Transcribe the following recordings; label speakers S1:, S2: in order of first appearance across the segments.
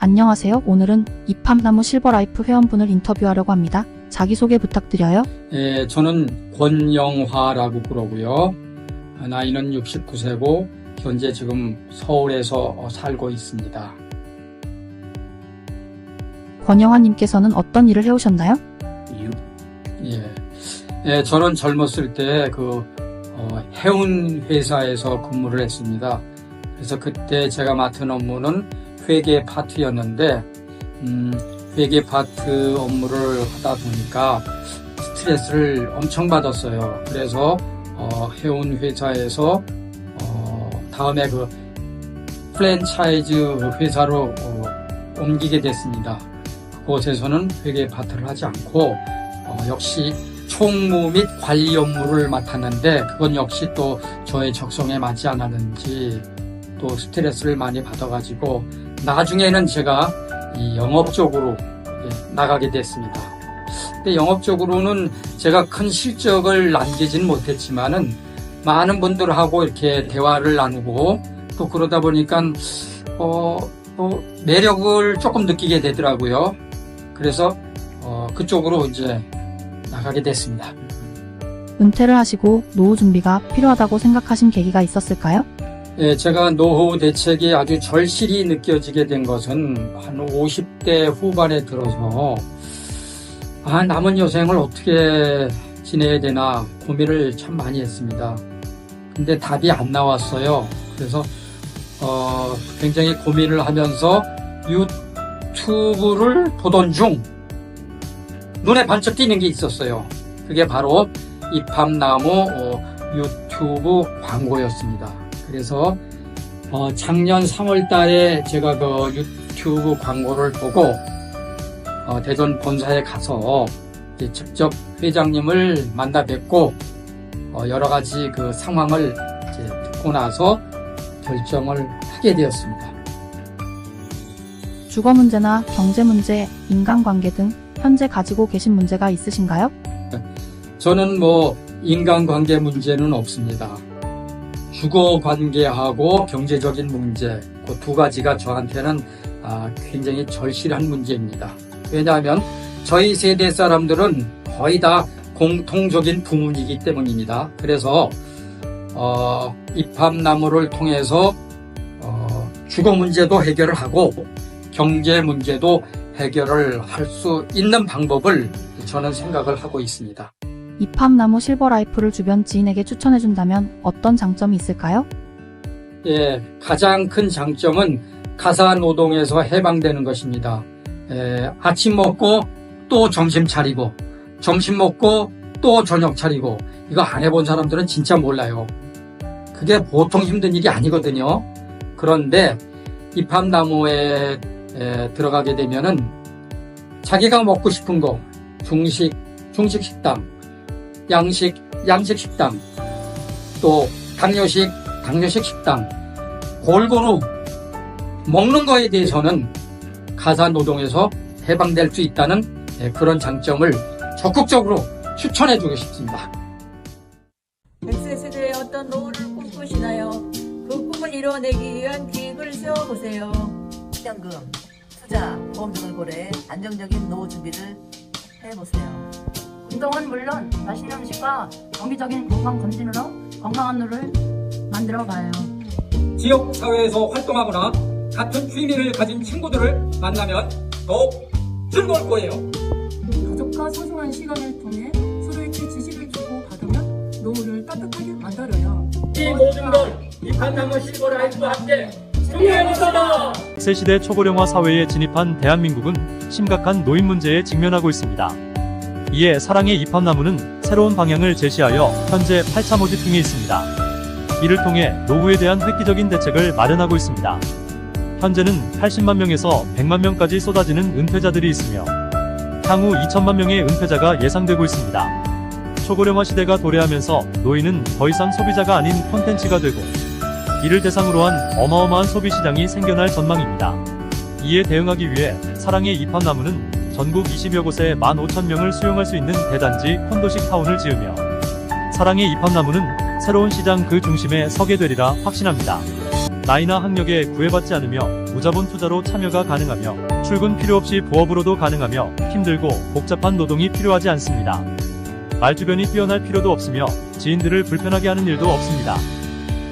S1: 안녕하세요. 오늘은 이팝나무 실버라이프 회원분을 인터뷰하려고 합니다. 자기소개 부탁드려요.
S2: 저는 권영화라고 그러고요. 나이는 69세고 현재 지금 서울에서 살고 있습니다.
S1: 권영화님께서는 어떤 일을 해오셨나요?
S2: 저는 젊었을 때 해운 회사에서 근무를 했습니다. 그래서 그때 제가 맡은 업무는 회계 파트였는데 회계 파트 업무를 하다 보니까 스트레스를 엄청 받았어요. 그래서 해운 회사에서 다음에 프랜차이즈 회사로 옮기게 됐습니다. 그곳에서는 회계 파트를 하지 않고 역시 총무 및 관리 업무를 맡았는데 그건 역시 또 저의 적성에 맞지 않았는지 또 스트레스를 많이 받아가지고 나중에는 제가 이 영업 쪽으로 나가게 됐습니다. 근데 영업 쪽으로는 제가 큰 실적을 남기진 못했지만은 많은 분들하고 이렇게 대화를 나누고 또 그러다 보니까 매력을 조금 느끼게 되더라고요. 그래서 그쪽으로 이제 나가게 됐습니다.
S1: 은퇴를 하시고 노후 준비가 필요하다고 생각하신 계기가 있었을까요?
S2: 제가 노후 대책이 아주 절실히 느껴지게 된 것은 한 50대 후반에 들어서 남은 여생을 어떻게 지내야 되나 고민을 참 많이 했습니다. 근데 답이 안 나왔어요. 그래서 굉장히 고민을 하면서 유튜브를 보던 중 눈에 반짝 띄는 게 있었어요. 그게 바로 이팝나무 유튜브 광고였습니다. 그래서 작년 3월 달에 제가 유튜브 광고를 보고 대전 본사에 가서 직접 회장님을 만나 뵙고 여러 가지 상황을 듣고 나서 결정을 하게 되었습니다.
S1: 주거 문제나 경제 문제, 인간관계 등 현재 가지고 계신 문제가 있으신가요?
S2: 저는 인간관계 문제는 없습니다. 주거 관계하고 경제적인 문제, 그 두 가지가 저한테는 굉장히 절실한 문제입니다. 왜냐하면 저희 세대 사람들은 거의 다 공통적인 부문이기 때문입니다. 그래서 이팝나무를 통해서 주거 문제도 해결을 하고 경제 문제도 해결을 할 수 있는 방법을 저는 생각을 하고 있습니다.
S1: 이팝나무 실버라이프를 주변 지인에게 추천해준다면 어떤 장점이 있을까요?
S2: 가장 큰 장점은 가사노동에서 해방되는 것입니다. 아침 먹고 또 점심 차리고 점심 먹고 또 저녁 차리고 이거 안 해본 사람들은 진짜 몰라요. 그게 보통 힘든 일이 아니거든요. 그런데 이팝나무에 들어가게 되면은 자기가 먹고 싶은 거 중식 식당, 양식 식당, 또 당뇨식 식당 골고루 먹는 거에 대해서는 가사노동에서 해방될 수 있다는 그런 장점을 적극적으로 추천해주고 싶습니다.
S3: 100세 세대의 어떤 노후를 꿈꾸시나요? 그 꿈을 이뤄내기 위한 계획을 세워보세요.
S4: 현금, 투자, 보험 등을 고려해 안정적인 노후 준비를 해보세요.
S5: 운동은 물론 맛있는 음식과 정기적인 건강 검진으로 건강한 노를 만들어가요.
S2: 지역 사회에서 활동하거나 같은 취미를 가진 친구들을 만나면 더욱 즐거울 거예요.
S5: 가족과 소중한 시간을 통해 서로에게 지식을 주고 받으면 노후를 따뜻하게 만들어요.
S2: 이 모든 걸 이팝나무 실버라이프와 함께 준비해보자.
S6: 100세 시대 초고령화 사회에 진입한 대한민국은 심각한 노인 문제에 직면하고 있습니다. 이에 사랑의 이팝나무는 새로운 방향을 제시하여 현재 8차 모집 중에 있습니다. 이를 통해 노후에 대한 획기적인 대책을 마련하고 있습니다. 현재는 80만 명에서 100만 명까지 쏟아지는 은퇴자들이 있으며 향후 2천만 명의 은퇴자가 예상되고 있습니다. 초고령화 시대가 도래하면서 노인은 더 이상 소비자가 아닌 콘텐츠가 되고 이를 대상으로 한 어마어마한 소비 시장이 생겨날 전망입니다. 이에 대응하기 위해 사랑의 이팝나무는 전국 20여 곳에 15,000명을 수용할 수 있는 대단지 콘도식 타운을 지으며 사랑의 이팝나무는 새로운 시장 그 중심에 서게 되리라 확신합니다. 나이나 학력에 구애받지 않으며 무자본 투자로 참여가 가능하며 출근 필요 없이 부업으로도 가능하며 힘들고 복잡한 노동이 필요하지 않습니다. 말주변이 뛰어날 필요도 없으며 지인들을 불편하게 하는 일도 없습니다.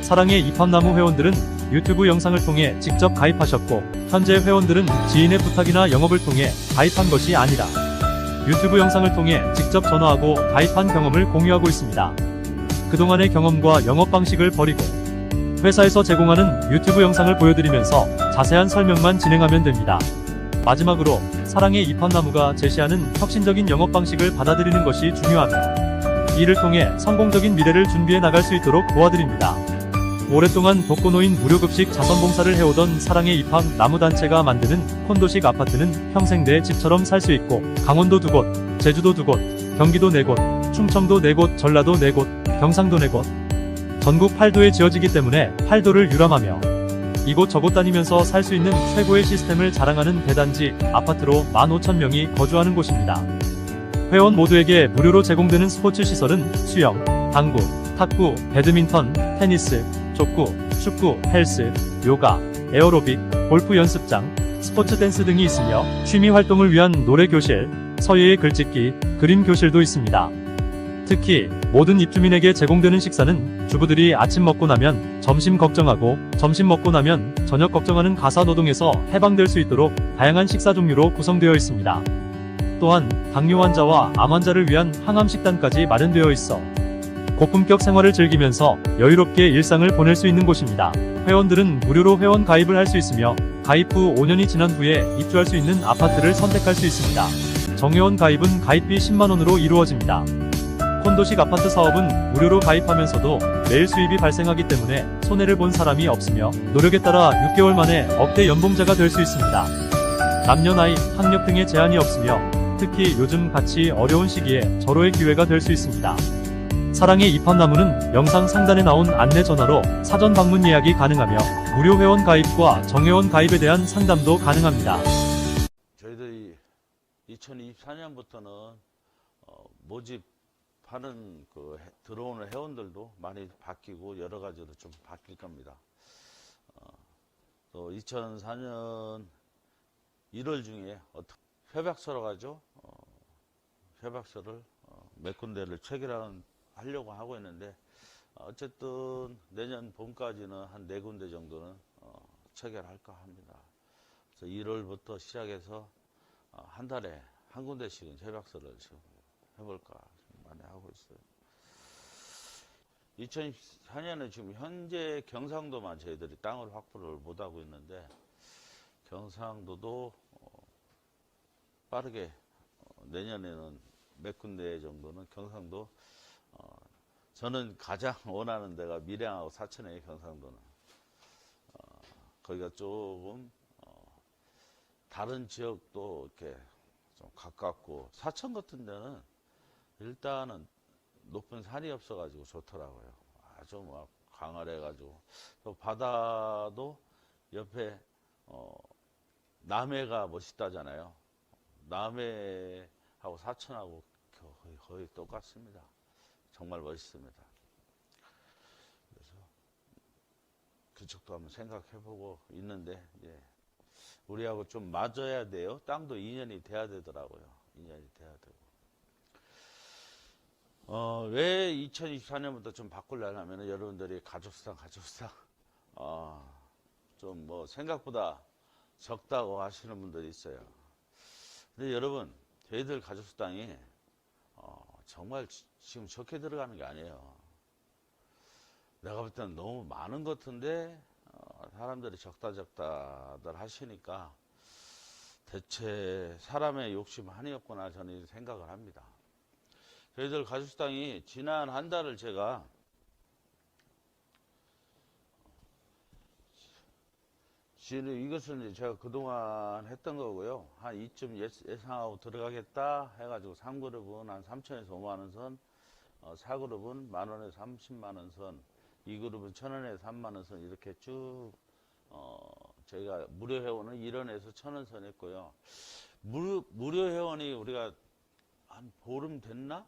S6: 사랑의 입합나무 회원들은 유튜브 영상을 통해 직접 가입하셨고 현재 회원들은 지인의 부탁이나 영업을 통해 가입한 것이 아니라 유튜브 영상을 통해 직접 전화하고 가입한 경험을 공유하고 있습니다. 그동안의 경험과 영업 방식을 버리고 회사에서 제공하는 유튜브 영상을 보여드리면서 자세한 설명만 진행하면 됩니다. 마지막으로 사랑의 입합나무가 제시하는 혁신적인 영업 방식을 받아들이는 것이 중요하며 이를 통해 성공적인 미래를 준비해 나갈 수 있도록 도와드립니다. 오랫동안 독거노인 무료급식 자선봉사를 해오던 사랑의 입합 나무단체가 만드는 콘도식 아파트는 평생 내 집처럼 살 수 있고 강원도 2곳, 제주도 2곳, 경기도 4곳, 충청도 4곳, 전라도 4곳, 경상도 4곳, 전국 8도에 지어지기 때문에 8도를 유람하며 이곳 저곳 다니면서 살 수 있는 최고의 시스템을 자랑하는 대단지 아파트로 15,000명이 거주하는 곳입니다. 회원 모두에게 무료로 제공되는 스포츠 시설은 수영, 당구, 탁구, 배드민턴, 테니스, 족구, 축구, 헬스, 요가, 에어로빅, 골프 연습장, 스포츠 댄스 등이 있으며 취미 활동을 위한 노래 교실, 서예의 글짓기, 그림 교실도 있습니다. 특히 모든 입주민에게 제공되는 식사는 주부들이 아침 먹고 나면 점심 걱정하고 점심 먹고 나면 저녁 걱정하는 가사 노동에서 해방될 수 있도록 다양한 식사 종류로 구성되어 있습니다. 또한 당뇨 환자와 암 환자를 위한 항암 식단까지 마련되어 있어 고품격 생활을 즐기면서 여유롭게 일상을 보낼 수 있는 곳입니다. 회원들은 무료로 회원 가입을 할 수 있으며 가입 후 5년이 지난 후에 입주할 수 있는 아파트를 선택할 수 있습니다. 정회원 가입은 가입비 10만원으로 이루어집니다. 콘도식 아파트 사업은 무료로 가입하면서도 매일 수입이 발생하기 때문에 손해를 본 사람이 없으며 노력에 따라 6개월 만에 억대 연봉자가 될 수 있습니다. 남녀, 나이, 학력 등의 제한이 없으며 특히 요즘 같이 어려운 시기에 절호의 기회가 될 수 있습니다. 사랑의 입합나무는 영상 상단에 나온 안내 전화로 사전 방문 예약이 가능하며 무료 회원 가입과 정회원 가입에 대한 상담도 가능합니다.
S7: 저희들이 2024년부터는 모집하는 들어오는 회원들도 많이 바뀌고 여러 가지로 좀 바뀔 겁니다. 또 2004년 1월 중에 협약서로 가죠. 협약서를 몇 군데를 체결하려고 하고 있는데 어쨌든 내년 봄까지는 한 4군데 정도는 체결할까 합니다. 그래서 1월부터 시작해서 한 달에 한 군데씩은 협약서를 지금 해볼까 많이 하고 있어요. 2024년에 지금 현재 경상도만 저희들이 땅을 확보를 못하고 있는데 경상도도 빠르게 내년에는 몇 군데 정도는 경상도 저는 가장 원하는 데가 밀양하고 사천이에요. 경상도는 거기가 조금 다른 지역도 이렇게 좀 가깝고 사천 같은 데는 일단은 높은 산이 없어가지고 좋더라고요. 아주 막 광활해가지고 또 바다도 옆에 남해가 멋있다잖아요. 남해하고 사천하고 거의 똑같습니다. 정말 멋있습니다. 그래서 그쪽도 한번 생각해보고 있는데 우리하고 좀 맞아야 돼요. 땅도 2년이 돼야 되더라고요. 2년이 돼야 되고. 왜 2024년부터 좀 바꾸려면 여러분들이 가족수당 좀 뭐 생각보다 적다고 하시는 분들이 있어요. 근데 여러분 저희들 가족수당이 정말 지금 적게 들어가는 게 아니에요. 내가 볼 때는 너무 많은 것 같은데 사람들이 적다들 하시니까 대체 사람의 욕심 아니었구나 저는 생각을 합니다. 저희들 가족수당이 지난 한 달을 제가 이것은 제가 그동안 했던 거고요. 한 이쯤 예상하고 들어가겠다 해가지고 3그룹은 한 3천에서 5만원 선, 4그룹은 만원에서 30만원 선, 2그룹은 1,000원에서 3만원 선 이렇게 쭉 저희가 무료 회원은 1원에서 1,000원 선 했고요. 무료 회원이 우리가 한 보름 됐나?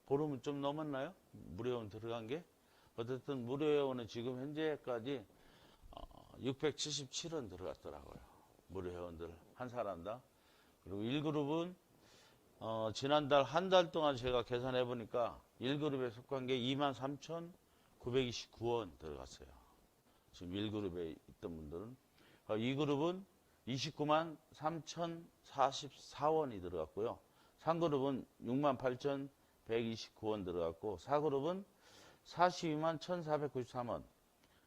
S7: 보름은 좀 넘었나요? 무료 회원 들어간 게? 어쨌든 무료 회원은 지금 현재까지 677원 들어갔더라고요. 무료 회원들 한 사람당. 그리고 1그룹은 지난달 한 달 동안 제가 계산해 보니까 1그룹에 속한 게 23,929원 들어갔어요. 지금 1그룹에 있던 분들은. 2그룹은 29만 3,044원이 들어갔고요. 3그룹은 6만 8,129원 들어갔고 4그룹은 42만 1,493원.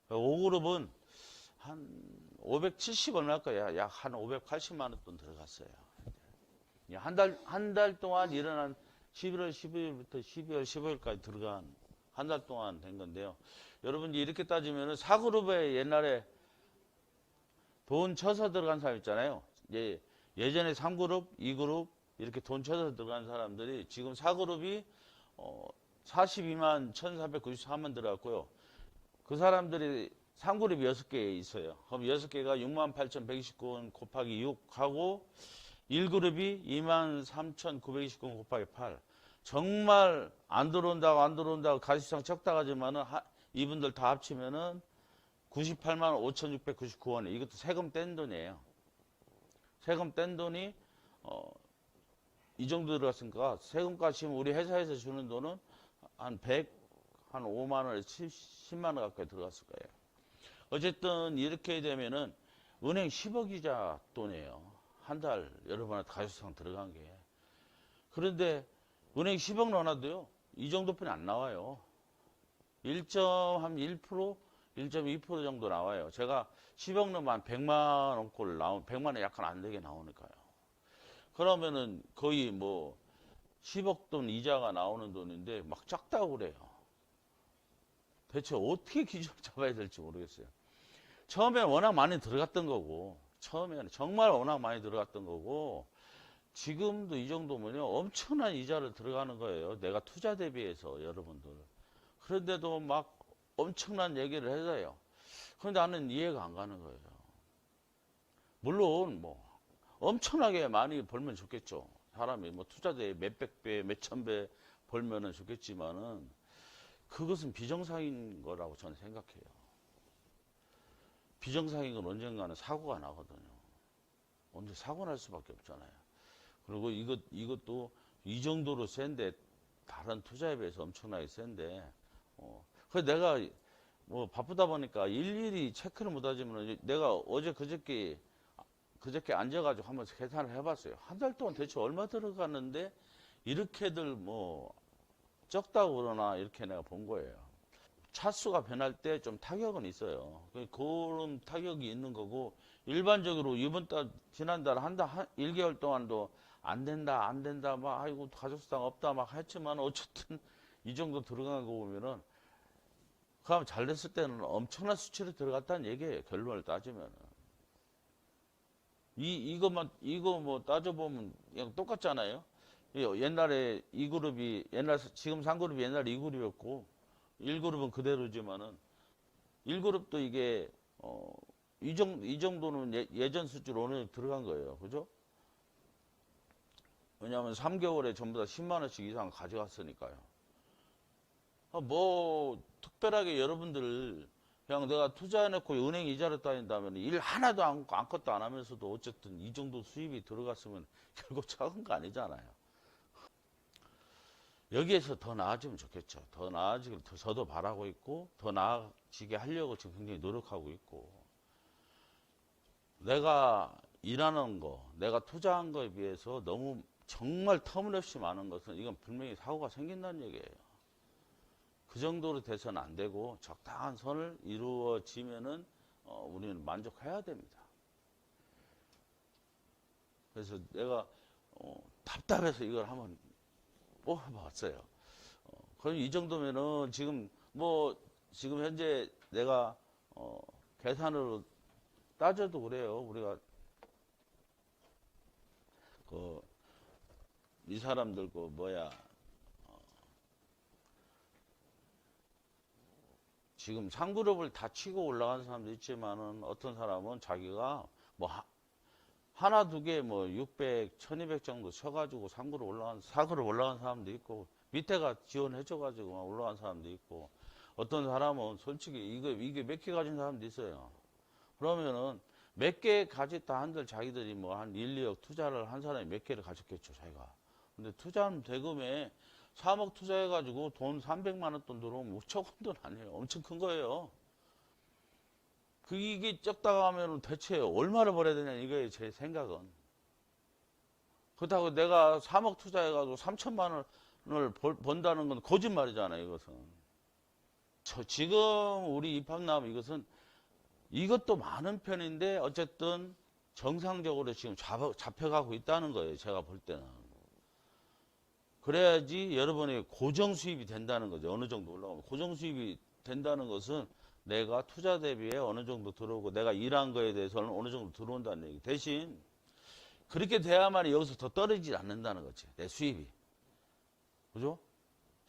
S7: 5그룹은 한 570 얼마일 거야. 약 한 580만 원 돈 들어갔어요. 한 달 동안 일어난 11월 12일부터 12월 15일까지 들어간 한 달 동안 된 건데요. 여러분 이렇게 따지면 4그룹에 옛날에 돈 쳐서 들어간 사람 있잖아요. 예전에 3그룹, 2그룹 이렇게 돈 쳐서 들어간 사람들이 지금 4그룹이 42만 1,493원 들어갔고요. 그 사람들이 3그룹이 6개 있어요. 그럼 6개가 6만 8,129원 곱하기 6 하고 1그룹이 2만 3,929원 곱하기 8. 정말 안 들어온다고 가시성 적다가지만은 이분들 다 합치면은 98만 5,699원에 이것도 세금 뗀 돈이에요. 세금 뗀 돈이 이 정도 들어갔으니까 세금까지 지금 우리 회사에서 주는 돈은 한 5만 원에서 10만 원 가까이 들어갔을 거예요. 어쨌든 이렇게 되면은 은행 10억 이자 돈이에요. 한 달 여러분한테 가족상 들어간 게. 그런데 은행 10억 넣어놔도요. 이 정도뿐이 안 나와요. 1.1%, 1.2% 정도 나와요. 제가 10억 넣으면 한 100만 원꼴 100만 원 약간 안 되게 나오니까요. 그러면은 거의 뭐 10억 돈 이자가 나오는 돈인데 막 작다고 그래요. 대체 어떻게 기준을 잡아야 될지 모르겠어요. 처음에는 워낙 많이 들어갔던 거고, 처음에는 정말 워낙 많이 들어갔던 거고, 지금도 이 정도면요, 엄청난 이자를 들어가는 거예요. 내가 투자 대비해서 여러분들. 그런데도 막 엄청난 얘기를 해서요. 그런데 나는 이해가 안 가는 거예요. 물론 뭐 엄청나게 많이 벌면 좋겠죠. 사람이 뭐 투자 대비 몇백 배, 몇천 배 벌면은 좋겠지만은 그것은 비정상인 거라고 저는 생각해요. 비정상인 건 언젠가는 사고가 나거든요. 언제 사고 날 수밖에 없잖아요. 그리고 이것도 이 정도로 센데 다른 투자에 비해서 엄청나게 센데 그래서 내가 뭐 바쁘다 보니까 일일이 체크를 못 하지만 내가 어제 그저께 앉아가지고 한번 계산을 해봤어요. 한 달 동안 대체 얼마 들어갔는데 이렇게들 뭐 적다고 그러나 이렇게 내가 본 거예요. 차수가 변할 때 좀 타격은 있어요. 그런 타격이 있는 거고 일반적으로 이번 달 지난달 1개월 동안도 안 된다 막 아이고 가족수당 없다 막 했지만 어쨌든 이 정도 들어간 거 보면은 그럼 잘 됐을 때는 엄청난 수치로 들어갔다는 얘기예요. 결론을 따지면은 이거 뭐 따져보면 그냥 똑같잖아요. 옛날에 2그룹이 지금 3그룹이 옛날에 2그룹이었고 1그룹은 그대로지만은 1그룹도 이게 이 정도는 예전 수준으로 어느 정도 들어간 거예요. 그죠? 왜냐하면 3개월에 전부 다 10만 원씩 이상 가져갔으니까요. 뭐 특별하게 여러분들 그냥 내가 투자해놓고 은행 이자를 따진다면 일 하나도 아무것도 안 하면서도 어쨌든 이 정도 수입이 들어갔으면 결국 작은 거 아니잖아요. 여기에서 더 나아지면 좋겠죠. 더 나아지길 저도 바라고 있고 더 나아지게 하려고 지금 굉장히 노력하고 있고 내가 일하는 거, 내가 투자한 거에 비해서 너무 정말 터무니없이 많은 것은 이건 분명히 사고가 생긴다는 얘기예요. 그 정도로 돼서는 안 되고 적당한 선을 이루어지면은 우리는 만족해야 됩니다. 그래서 내가 답답해서 이걸 한번 뽑아봤어요. 그럼 이 정도면은 지금 현재 내가 계산으로 따져도 그래요. 우리가 이 사람들 지금 3그룹을 다 치고 올라간 사람도 있지만은 어떤 사람은 자기가 뭐 하나 두 개 뭐 600, 1200 정도 쳐가지고 4그룹 올라간 사람도 있고 밑에가 지원해줘가지고 올라간 사람도 있고 어떤 사람은 솔직히 이게 몇 개 가진 사람도 있어요. 그러면은 몇 개 가졌다 한들 자기들이 뭐 한 1, 2억 투자를 한 사람이 몇 개를 가졌겠죠, 자기가. 근데 투자한 대금에 3억 투자해가지고 돈 300만 원 돈 들어오면 5천 원 돈 아니에요. 엄청 큰 거예요. 이게 적다가 하면 대체 얼마를 벌어야 되냐 이거예요, 제 생각은. 그렇다고 내가 3억 투자해가지고 3천만 원을 번다는 건 거짓말이잖아요, 이것은. 지금 우리 입학남 이것은 이것도 많은 편인데 어쨌든 정상적으로 지금 잡혀가고 있다는 거예요, 제가 볼 때는. 그래야지 여러분의 고정 수입이 된다는 거죠. 어느 정도 올라가면. 고정 수입이 된다는 것은 내가 투자 대비에 어느 정도 들어오고 내가 일한 거에 대해서는 어느 정도 들어온다는 얘기. 대신 그렇게 돼야만 여기서 더 떨어지지 않는다는 거지, 내 수입이. 그죠?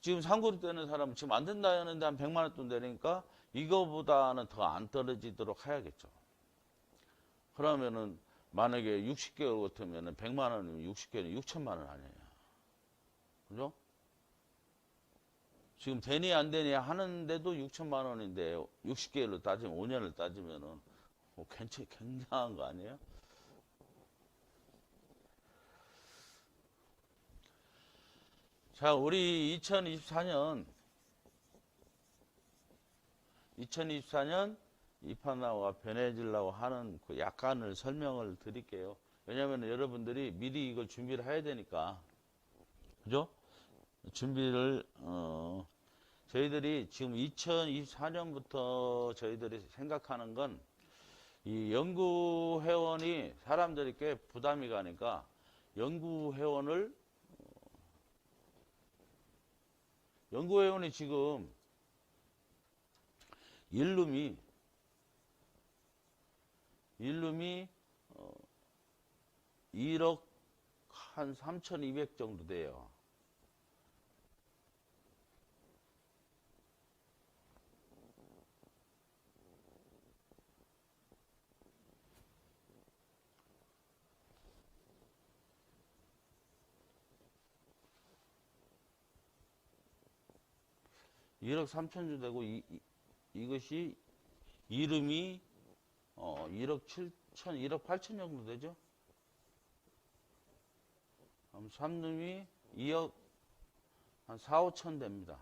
S7: 지금 상고리 떼는 사람은 지금 안 된다 하는데 한 100만 원 돈 되니까 이거보다는 더 안 떨어지도록 해야겠죠. 그러면은 만약에 60개월 같으면은 100만 원이면 60개월은 6천만 원 아니에요. 그죠? 지금 되니 안 되니 하는데도 6천만 원인데 60개월로 따지면 5년을 따지면은 굉장한 거 아니에요? 자, 우리 2024년 입학나와 변해지려고 하는 그 약간을 설명을 드릴게요. 왜냐하면 여러분들이 미리 이걸 준비를 해야 되니까. 그죠? 준비를, 저희들이 지금 2024년부터 저희들이 생각하는 건 이 연구회원이 사람들이 꽤 부담이 가니까 연구회원이 지금 일룸이 1억 한 3,200 정도 돼요. (1억 3천) 되고 이것이 이름이 1억 7천, 1억 8천 정도 되죠. 3룸이 2억 한 4, 5천 됩니다.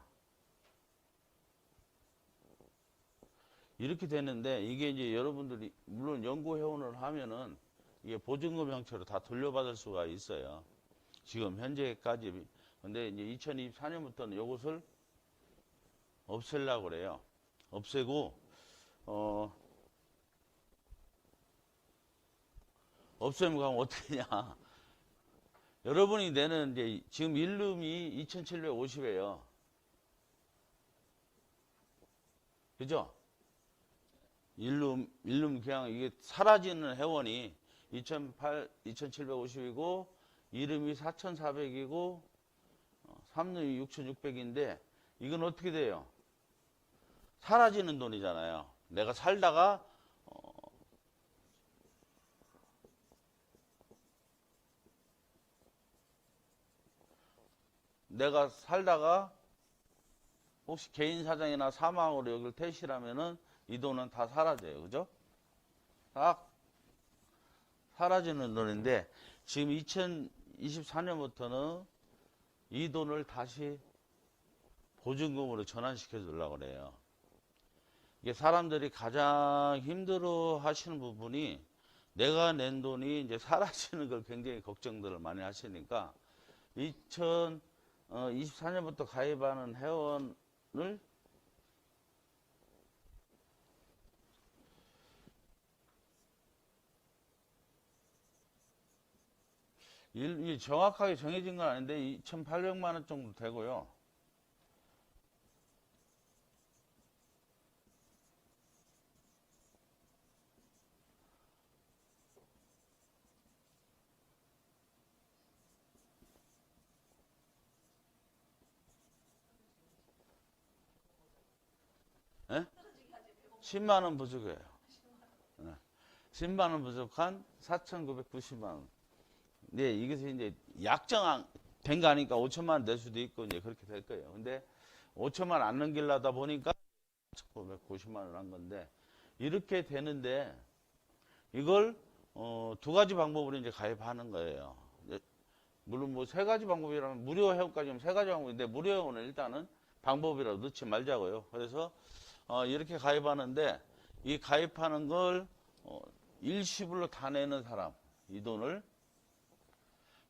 S7: 이렇게 되는데 이게 이제 여러분들이 물론 연구회원을 하면은 이게 보증금 형태로 다 돌려받을 수가 있어요. 지금 현재까지. 근데 이제 2024년부터는 이것을 없애려고 그래요. 없애고, 없애면 가면 어떻게 하냐. 여러분이 내는 이제 지금 1룸이 2,750이에요. 그죠? 1룸 그냥 이게 사라지는 회원이 2,750이고, 2룸이 4,400이고, 3룸이 6,600인데, 이건 어떻게 돼요? 사라지는 돈이잖아요. 내가 살다가 혹시 개인 사정이나 사망으로 여기를 퇴실하면은 이 돈은 다 사라져요. 그죠? 딱 사라지는 돈인데 지금 2024년부터는 이 돈을 다시 보증금으로 전환시켜 주려고 그래요. 이게 사람들이 가장 힘들어 하시는 부분이 내가 낸 돈이 이제 사라지는 걸 굉장히 걱정들을 많이 하시니까 2024년부터 가입하는 회원을 정확하게 정해진 건 아닌데 2,800만 원 정도 되고요. 예? 10만 원 부족해요. 10만 원 부족한 4,990만 원. 네, 이것이 이제 약정된 거 아니까 5천만 원 낼 수도 있고 이제 그렇게 될 거예요. 근데 5천만 원 안 넘기려다 보니까 990만 원 한 건데 이렇게 되는데 이걸 두 가지 방법으로 이제 가입하는 거예요. 물론 뭐 세 가지 방법이라면 무료 회원까지는 세 가지 방법인데 무료 회원은 일단은 방법이라도 넣지 말자고요. 그래서 이렇게 가입하는데 이 가입하는 걸 일시불로 다 내는 사람, 이 돈을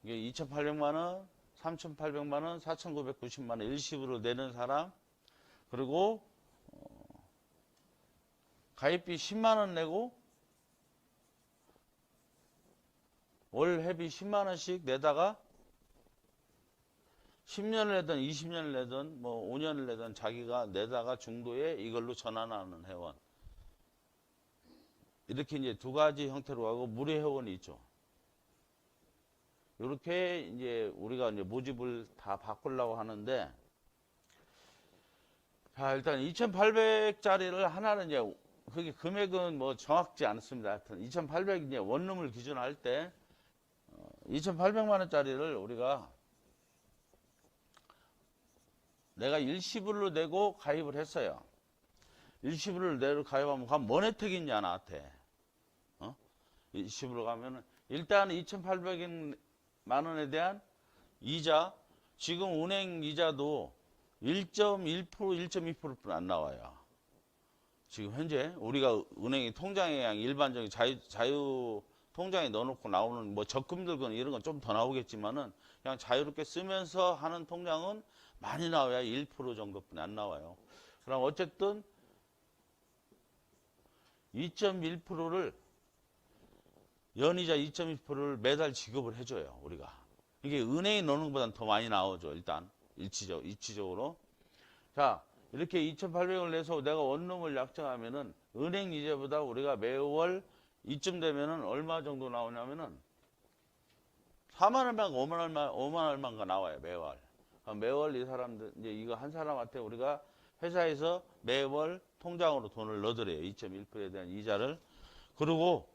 S7: 이게 2,800만 원, 3,800만 원, 4,990만 원 일시불로 내는 사람, 그리고 가입비 10만 원 내고 월 회비 10만 원씩 내다가 10년을 내든 20년을 내든 뭐 5년을 내든 자기가 내다가 중도에 이걸로 전환하는 회원. 이렇게 이제 두 가지 형태로 하고 무료 회원이 있죠. 이렇게 이제 우리가 이제 모집을 다 바꾸려고 하는데, 자, 일단 2,800짜리를 하나는 이제 그게 금액은 뭐 정확지 않습니다. 하여튼 2,800 이제 원룸을 기준으로 할 때 2,800만 원짜리를 우리가 내가 일시불로 내고 가입을 했어요. 일시불로 내고 가입하면 과연 뭔 혜택이 있냐 나한테. 일시불로 가면은 일단 2,800만 원에 대한 이자, 지금 은행 이자도 1.1%, 1.2%뿐 안 나와요. 지금 현재 우리가 은행이 통장에 그냥 일반적인 자유 통장에 넣어놓고 나오는 뭐 적금 들거나 이런 건 좀 더 나오겠지만은 그냥 자유롭게 쓰면서 하는 통장은 많이 나와야 1% 정도뿐이 안 나와요. 그럼 어쨌든 2.1%를 연이자 2.1%를 매달 지급을 해줘요, 우리가. 이게 은행에 넣는 것보다는 더 많이 나오죠, 일단. 일치적으로. 자, 이렇게 2,800을 내서 내가 원룸을 약정하면은 은행 이자보다 우리가 매월 이쯤 되면은 얼마 정도 나오냐면은 4만 얼마가 5만 얼마가 나와요, 매월. 매월 이 사람들, 이제 이거 한 사람한테 우리가 회사에서 매월 통장으로 돈을 넣어드려요. 2.1%에 대한 이자를. 그리고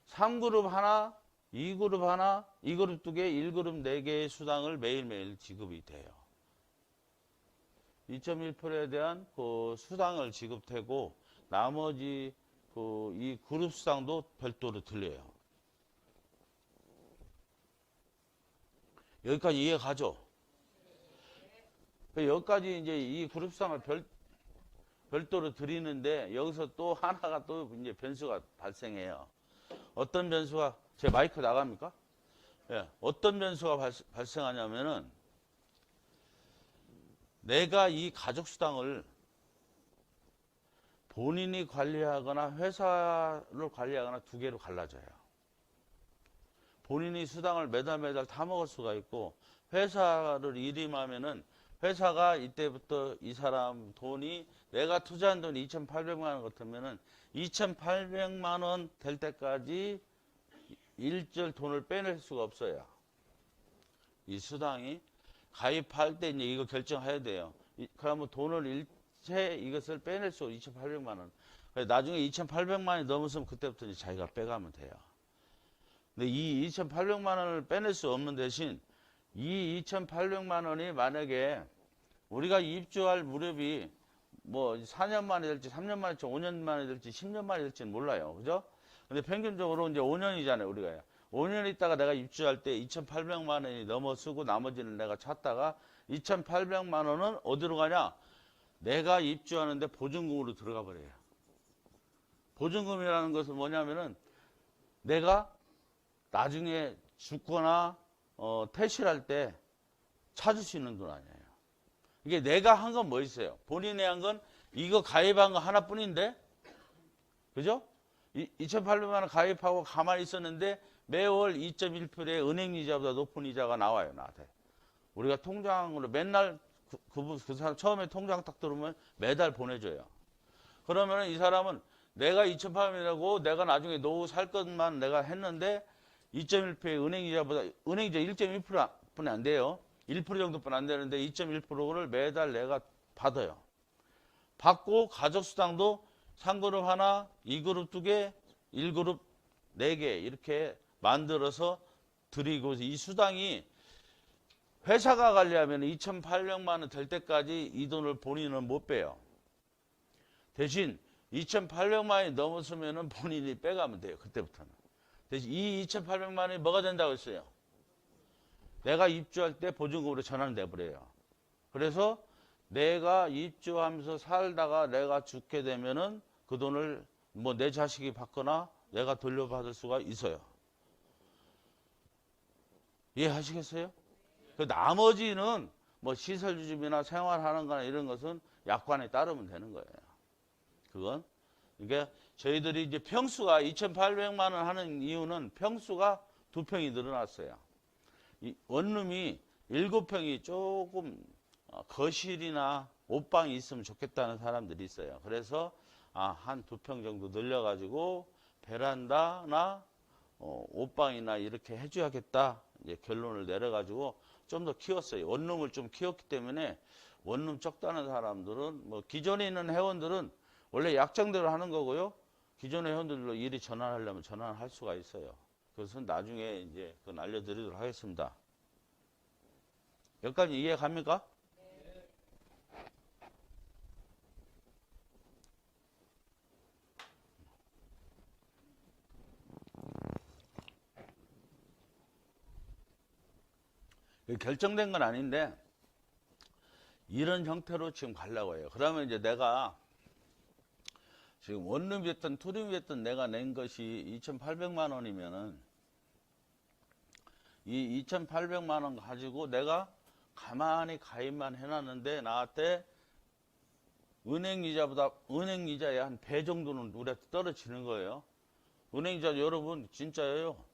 S7: (3그룹) 하나, 2그룹 하나, 2그룹 2개, 1그룹 4개의 수당을 매일매일 지급이 돼요. 2.1%에 대한 그 수당을 지급되고 나머지 이 그룹 수당도 별도로 들려요. 여기까지 이해 가죠? 여기까지 이제 이 그룹 수당을 별도로 드리는데 여기서 또 하나가 또 이제 변수가 발생해요. 어떤 변수가, 제 마이크 나갑니까? 예, 어떤 변수가 발생하냐면은 내가 이 가족수당을 본인이 관리하거나 회사를 관리하거나 두 개로 갈라져요. 본인이 수당을 매달 타먹을 수가 있고, 회사를 일임하면은 회사가 이때부터 이 사람 돈이, 내가 투자한 돈이 2,800만 원 같으면은 2,800만 원 될 때까지 일절 돈을 빼낼 수가 없어요. 이 수당이 가입할 때 이제 이거 결정해야 돼요. 그러면 돈을 일체 이것을 빼낼 수 2,800만 원. 나중에 2,800만 원이 넘었으면 그때부터 이제 자기가 빼가면 돼요. 근데 이 2,800만 원을 빼낼 수 없는 대신 이 2,800만 원이 만약에 우리가 입주할 무렵이 뭐 4년 만에 될지 3년 만에 될지 5년 만에 될지 10년 만에 될지는 몰라요. 그죠? 근데 평균적으로 이제 5년이잖아요, 우리가. 5년 있다가 내가 입주할 때 2,800만 원이 넘어서고 나머지는 내가 찾다가 2,800만 원은 어디로 가냐? 내가 입주하는데 보증금으로 들어가 버려요. 보증금이라는 것은 뭐냐면은 내가 나중에 죽거나 퇴실할 때 찾을 수 있는 돈 아니에요. 이게 내가 한 건 뭐 있어요? 본인이 한 건 이거 가입한 거 하나뿐인데, 그죠? 2,800만 원 가입하고 가만히 있었는데 매월 2.1%의 은행 이자보다 높은 이자가 나와요, 나한테. 우리가 통장으로 맨날 그 사람 처음에 통장 딱 들어오면 매달 보내줘요. 그러면 이 사람은 내가 2,800이라고 내가 나중에 노후 살 것만 내가 했는데 2.1%의 은행 이자보다, 은행 이자 1.1%뿐이 안 돼요. 1% 정도뿐 안 되는데 2.1%를 매달 내가 받아요. 받고 가족수당도 3그룹 하나, 2그룹 2개, 1그룹 4개 이렇게 만들어서 드리고, 이 수당이 회사가 관리하면 2,800만 원 될 때까지 이 돈을 본인은 못 빼요. 대신 2,800만 원이 넘었으면 본인이 빼가면 돼요. 그때부터는. 대신 이 2,800만 원이 뭐가 된다고 했어요? 내가 입주할 때 보증금으로 전환돼 버려요. 그래서 내가 입주하면서 살다가 내가 죽게 되면은 그 돈을 뭐 내 자식이 받거나 내가 돌려받을 수가 있어요. 이해하시겠어요? 그 나머지는 뭐 시설 유지비나 생활하는 거나 이런 것은 약관에 따르면 되는 거예요. 그건. 그러니까 저희들이 이제 평수가 2,800만 원 하는 이유는 평수가 2평이 늘어났어요. 이 원룸이 7평이 조금 거실이나 옷방이 있으면 좋겠다는 사람들이 있어요. 그래서 한 2평 정도 늘려가지고 베란다나 옷방이나 이렇게 해줘야겠다 이제 결론을 내려가지고 좀 더 키웠어요. 원룸을 좀 키웠기 때문에 원룸 적다는 사람들은 뭐 기존에 있는 회원들은 원래 약정대로 하는 거고요. 기존의 회원들로 일이 전환하려면 전환할 수가 있어요. 그것은 나중에 이제 그건 알려드리도록 하겠습니다. 여기까지 이해 갑니까? 결정된 건 아닌데 이런 형태로 지금 가려고 해요. 그러면 이제 내가 지금 원룸이 됐든 투룸이 됐든 내가 낸 것이 2,800만 원이면은 이 2,800만 원 가지고 내가 가만히 가입만 해놨는데 나한테 은행이자의 한 배 정도는 우리한테 떨어지는 거예요. 은행이자 여러분 진짜예요.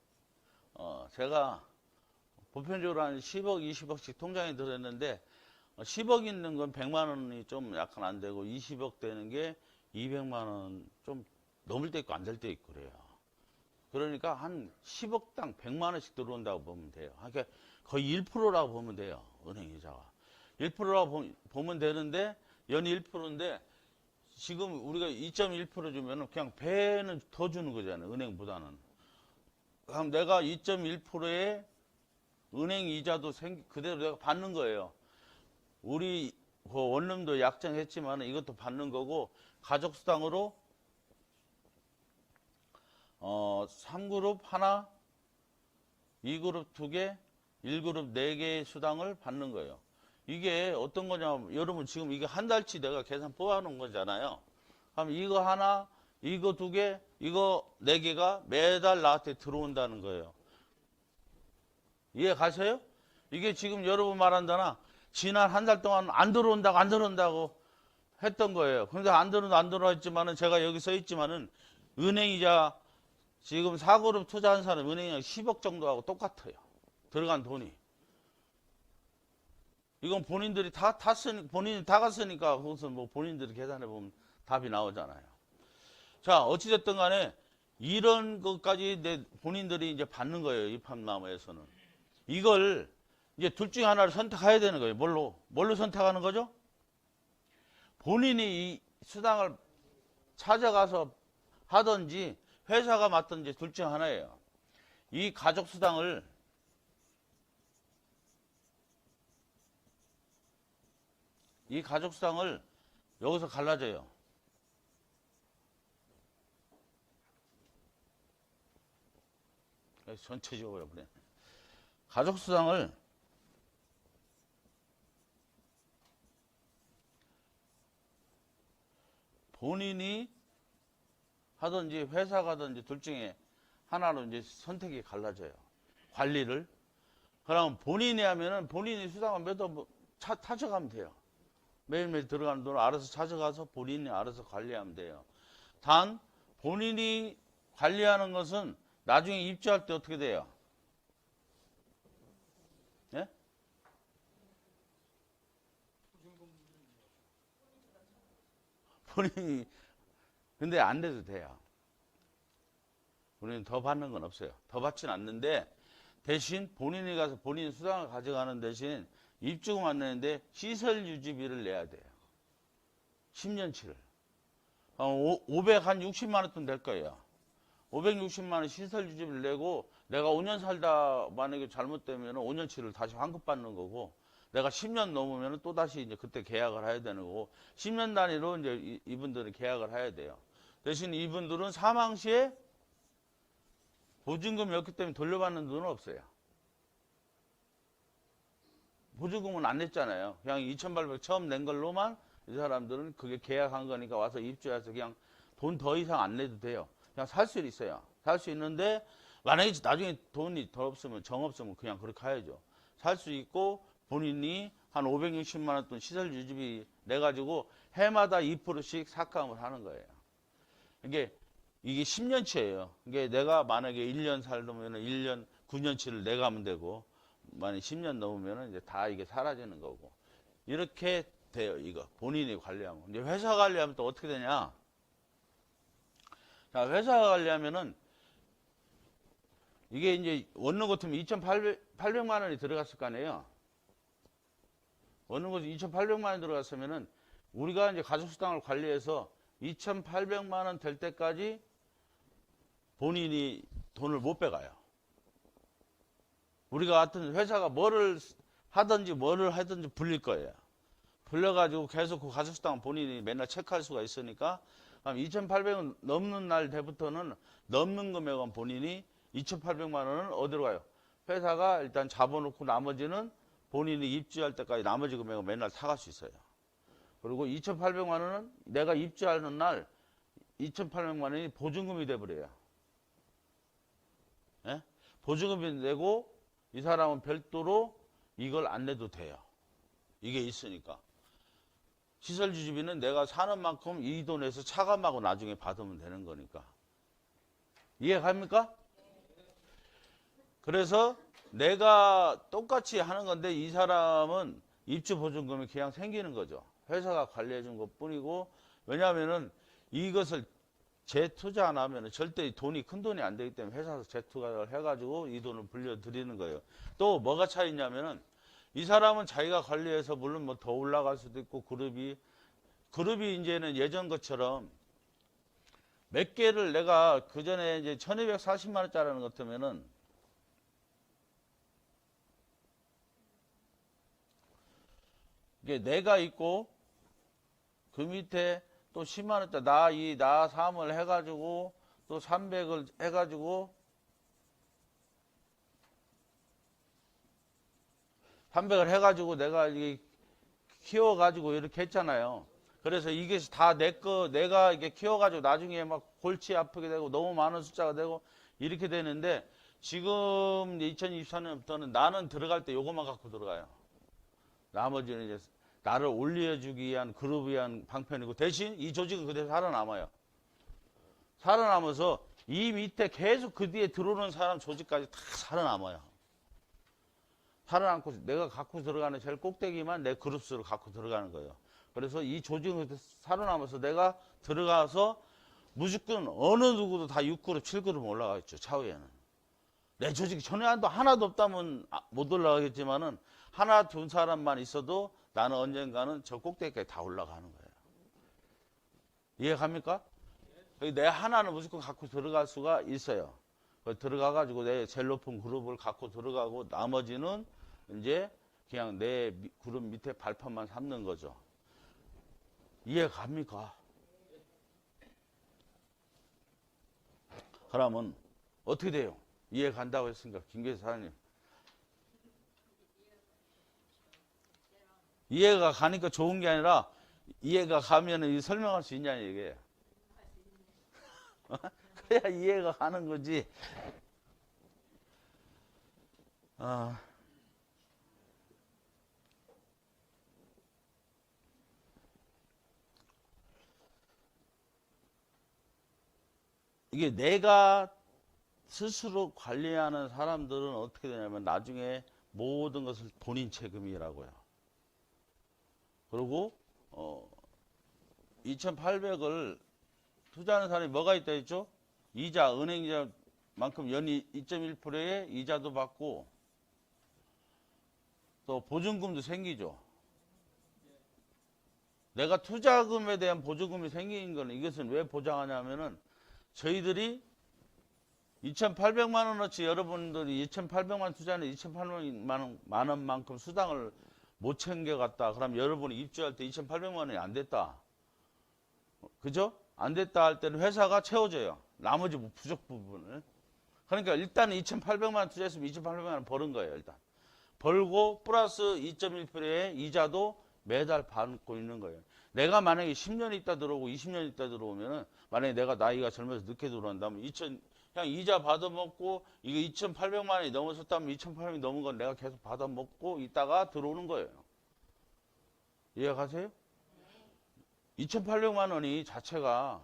S7: 제가 보편적으로 한 10억, 20억씩 통장에 들었는데 10억 있는 건 100만 원이 좀 약간 안 되고 20억 되는 게 200만 원 좀 넘을 때 있고 안 될 때 있고 그래요. 그러니까 한 10억당 100만 원씩 들어온다고 보면 돼요. 그러니까 거의 1%라고 보면 돼요. 은행 이자가. 1%라고 보면 되는데 연이 1%인데 지금 우리가 2.1% 주면 그냥 배는 더 주는 거잖아요. 은행보다는. 그럼 내가 2.1%의 은행 이자도 그대로 내가 받는 거예요. 우리 원룸도 약정했지만 이것도 받는 거고 가족수당으로 3그룹 하나, 2그룹 2개, 1그룹 4개의 수당을 받는 거예요. 이게 어떤 거냐면 여러분 지금 이게 한 달치 내가 계산 뽑아놓은 거잖아요. 그럼 이거 하나, 이거 2개, 이거 4개가 매달 나한테 들어온다는 거예요. 이해 가세요? 이게 지금 여러분 말한다나 지난 한 달 동안 안 들어온다고 했던 거예요. 그런데 안 들어와 있지만은 제가 여기 써 있지만은 은행이자 지금 4그룹 투자한 사람 은행이 10억 정도하고 똑같아요. 들어간 돈이. 이건 본인들이 본인이 다 갔으니까 그것은 뭐 본인들이 계산해 보면 답이 나오잖아요. 자, 어찌됐든 간에 이런 것까지 본인들이 이제 받는 거예요. 입학나무에서는. 이걸 이제 둘 중에 하나를 선택해야 되는 거예요. 뭘로 선택하는 거죠? 본인이 이 수당을 찾아가서 하든지 회사가 맡든지 둘 중에 하나예요. 이 가족수당을 여기서 갈라져요. 전체 지워버려. 가족수당을 본인이 하든지 회사 가든지 둘 중에 하나로 이제 선택이 갈라져요. 관리를. 그럼 본인이 하면은 본인이 수당을 매달 찾아가면 돼요. 매일매일 들어가는 돈을 알아서 찾아가서 본인이 알아서 관리하면 돼요. 단 본인이 관리하는 것은 나중에 입주할 때 어떻게 돼요? 예? 본인이 근데 안 돼도 돼요. 우리는 더 받는 건 없어요. 더 받지는 않는데 대신 본인이 가서 본인 수당을 가져가는 대신 입주금 안 내는데 시설 유지비를 내야 돼요. 10년치를. 560만 원 돈 될 거예요. 560만 원 시설 유지비를 내고 내가 5년 살다 만약에 잘못되면 5년치를 다시 환급받는 거고, 내가 10년 넘으면 또 다시 이제 그때 계약을 해야 되는 거고, 10년 단위로 이제 이분들은 계약을 해야 돼요. 대신 이분들은 사망 시에 보증금이 없기 때문에 돌려받는 돈은 없어요. 보증금은 안 냈잖아요. 그냥 2,800 처음 낸 걸로만 이 사람들은 그게 계약한 거니까 와서 입주해서 그냥 돈 더 이상 안 내도 돼요. 그냥 살 수 있어요. 살 수 있는데 만약에 나중에 돈이 더 없으면 정 없으면 그냥 그렇게 해야죠. 살 수 있고 본인이 한 560만 원 돈 시설 유지비 내가지고 해마다 2%씩 삭감을 하는 거예요. 이게 10년치예요. 이게 내가 만약에 1년 살면 1년 9년치를 내가면 되고, 만약 10년 넘으면 이제 다 이게 사라지는 거고. 이렇게 돼요, 이거. 본인이 관리하면. 이제 회사 관리하면 또 어떻게 되냐? 자, 회사 관리하면은 이게 이제 원룸 같으면 2,800만 원이 들어갔을 거 아니에요? 원룸 같으면 2,800만 원이 들어갔으면은 우리가 이제 가족수당을 관리해서 2,800만 원 될 때까지 본인이 돈을 못 빼가요. 우리가 같은 회사가 뭐를 하든지 불릴 거예요. 불려가지고 계속 그 가족수당 본인이 맨날 체크할 수가 있으니까 2,800원 넘는 날 때부터는 넘는 금액은 본인이 2,800만 원은 어디로 가요? 회사가 일단 잡아놓고 나머지는 본인이 입주할 때까지 나머지 금액은 맨날 사갈 수 있어요. 그리고 2,800만 원은 내가 입주하는 날 2,800만 원이 보증금이 돼버려요. 예? 보증금이 내고 이 사람은 별도로 이걸 안 내도 돼요. 이게 있으니까. 시설 유지비는 내가 사는 만큼 이 돈에서 차감하고 나중에 받으면 되는 거니까. 이해 갑니까? 그래서 내가 똑같이 하는 건데 이 사람은 입주 보증금이 그냥 생기는 거죠. 회사가 관리해 준 것 뿐이고, 왜냐하면은 이것을 재투자 안 하면 절대 돈이 큰 돈이 안 되기 때문에 회사에서 재투자를 해가지고 이 돈을 불려드리는 거예요. 또 뭐가 차이냐면은 이 사람은 자기가 관리해서 물론 뭐 더 올라갈 수도 있고, 그룹이 이제는 예전 것처럼 몇 개를 내가 그 전에 이제 1,240만 원짜리는 것 같으면은 이게 내가 있고 그 밑에 또 10만 원짜리 나 3을 해가지고 또 300을 해가지고 300을 해가지고 내가 이게 키워가지고 이렇게 했잖아요. 그래서 이게 다 내가 이게 키워가지고 나중에 막 골치 아프게 되고 너무 많은 숫자가 되고 이렇게 되는데, 지금 2024년부터는 나는 들어갈 때 요것만 갖고 들어가요. 나머지는 이제 나를 올려주기 위한 그룹을 위한 방편이고, 대신 이 조직은 그대로 살아남아요. 살아남아서 이 밑에 계속 그 뒤에 들어오는 사람 조직까지 다 살아남아요. 살아남고 내가 갖고 들어가는 제일 꼭대기만 내 그룹수를 갖고 들어가는 거예요. 그래서 이 조직은 살아남아서 내가 들어가서 무조건 어느 누구도 다 6그룹, 7그룹 올라가겠죠. 차후에는. 내 조직이 전혀 하나도 없다면 못 올라가겠지만은 하나, 두 사람만 있어도 나는 언젠가는 저 꼭대기까지 다 올라가는 거예요. 이해 갑니까? 내 하나는 무조건 갖고 들어갈 수가 있어요. 들어가가지고 내 제일 높은 그룹을 갖고 들어가고 나머지는 이제 그냥 내 그룹 밑에 발판만 삼는 거죠. 이해 갑니까? 그러면 어떻게 돼요? 이해 간다고 했으니까 김계수 사장님. 이해가 가니까 좋은 게 아니라 이해가 가면은 설명할 수 있냐는 얘기예요. 그래야 이해가 가는 거지. 이게 내가 스스로 관리하는 사람들은 어떻게 되냐면 나중에 모든 것을 본인 책임이라고요. 그리고 2,800을 투자하는 사람이 뭐가 있다 했죠? 이자, 은행 이자만큼 연이 2.1%의 이자도 받고 또 보증금도 생기죠. 내가 투자금에 대한 보증금이 생기는 거는 이것은 왜 보장하냐면은 저희들이 2,800만 원어치 여러분들이 2,800만 투자는 2,800만 원만큼 수당을 못 챙겨갔다. 그럼 여러분이 입주할 때 2,800만 원이 안 됐다. 그죠? 안 됐다 할 때는 회사가 채워줘요. 나머지 부족 부분을. 그러니까 일단은 2,800만 원 투자했으면 2,800만 원 버는 거예요. 일단. 벌고 플러스 2.1%의 이자도 매달 받고 있는 거예요. 내가 만약에 10년 있다 들어오고 20년 있다 들어오면은 만약에 내가 나이가 젊어서 늦게 들어온다면 그냥 이자 받아먹고 이게 2,800만 원이 넘어섰다면 2,800원이 넘은 건 내가 계속 받아먹고 있다가 들어오는 거예요. 이해가세요? 2,800만 원이 자체가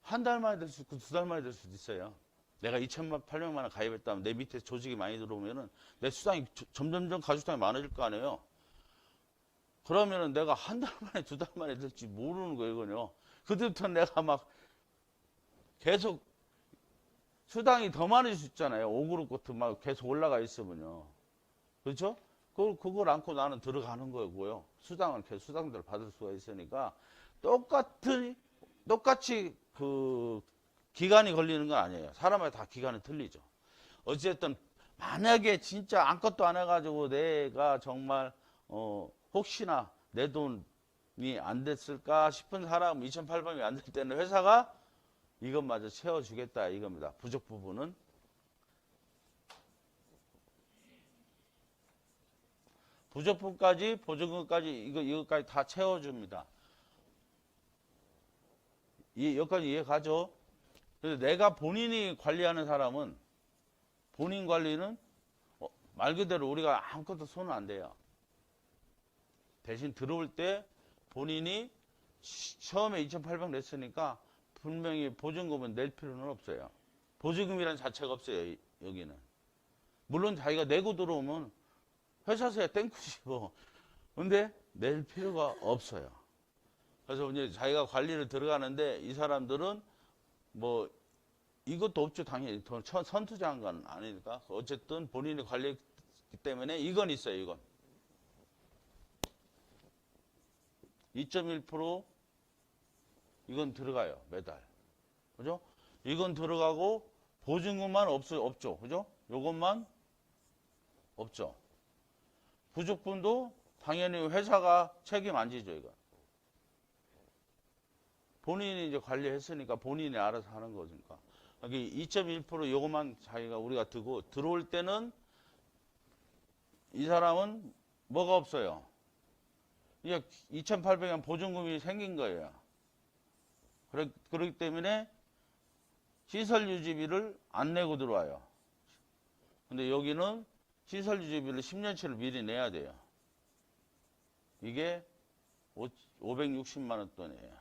S7: 한 달 만에 될 수 있고 두 달 만에 될 수도 있어요. 내가 2,800만 원 가입했다면 내 밑에 조직이 많이 들어오면은 내 수당이 점점점 가족수당이 많아질 거 아니에요. 그러면은 내가 한 달 만에 두 달 만에 될지 모르는 거예요, 이거는요. 그때부터 내가 막 계속 수당이 더 많아질 수 있잖아요. 5그룹 것도 막 계속 올라가 있으면요. 그렇죠? 그걸 안고 나는 들어가는 거고요. 수당은 계속 수당들을 받을 수가 있으니까 똑같이 그 기간이 걸리는 건 아니에요. 사람마다 다 기간이 틀리죠. 어쨌든 만약에 진짜 아무것도 안 해가지고 내가 정말 혹시나 내 돈이 안 됐을까 싶은 사람 2,800원이 안 될 때는 회사가 이것마저 채워주겠다 이겁니다. 부족 부분은. 부족분까지 보증금까지 이것까지 다 채워줍니다. 여기까지 이해가죠? 그래서 내가 본인이 관리하는 사람은 본인 관리는 말 그대로 우리가 아무것도 손은 안 대요. 대신 들어올 때 본인이 처음에 2,800 냈으니까 분명히 보증금은 낼 필요는 없어요. 보증금이라는 자체가 없어요. 여기는. 물론 자기가 내고 들어오면 회사서야 땡큐시고 근데 낼 필요가 없어요. 그래서 이제 자기가 관리를 들어가는데 이 사람들은 뭐 이것도 없죠. 당연히 선투자한 건 아니니까. 어쨌든 본인이 관리했기 때문에 이건 있어요. 이건 2.1% 이건 들어가요. 매달. 그죠? 이건 들어가고 보증금만 없죠. 그죠? 요것만 없죠. 부족분도 당연히 회사가 책임 안 지죠. 이거. 본인이 이제 관리했으니까 본인이 알아서 하는 거니까. 2.1% 요것만 자기가 우리가 두고 들어올 때는 이 사람은 뭐가 없어요. 이게 2,800원 보증금이 생긴 거예요. 그렇기 때문에 시설 유지비를 안 내고 들어와요. 근데 여기는 시설 유지비를 10년치를 미리 내야 돼요. 이게 560만 원 돈이에요.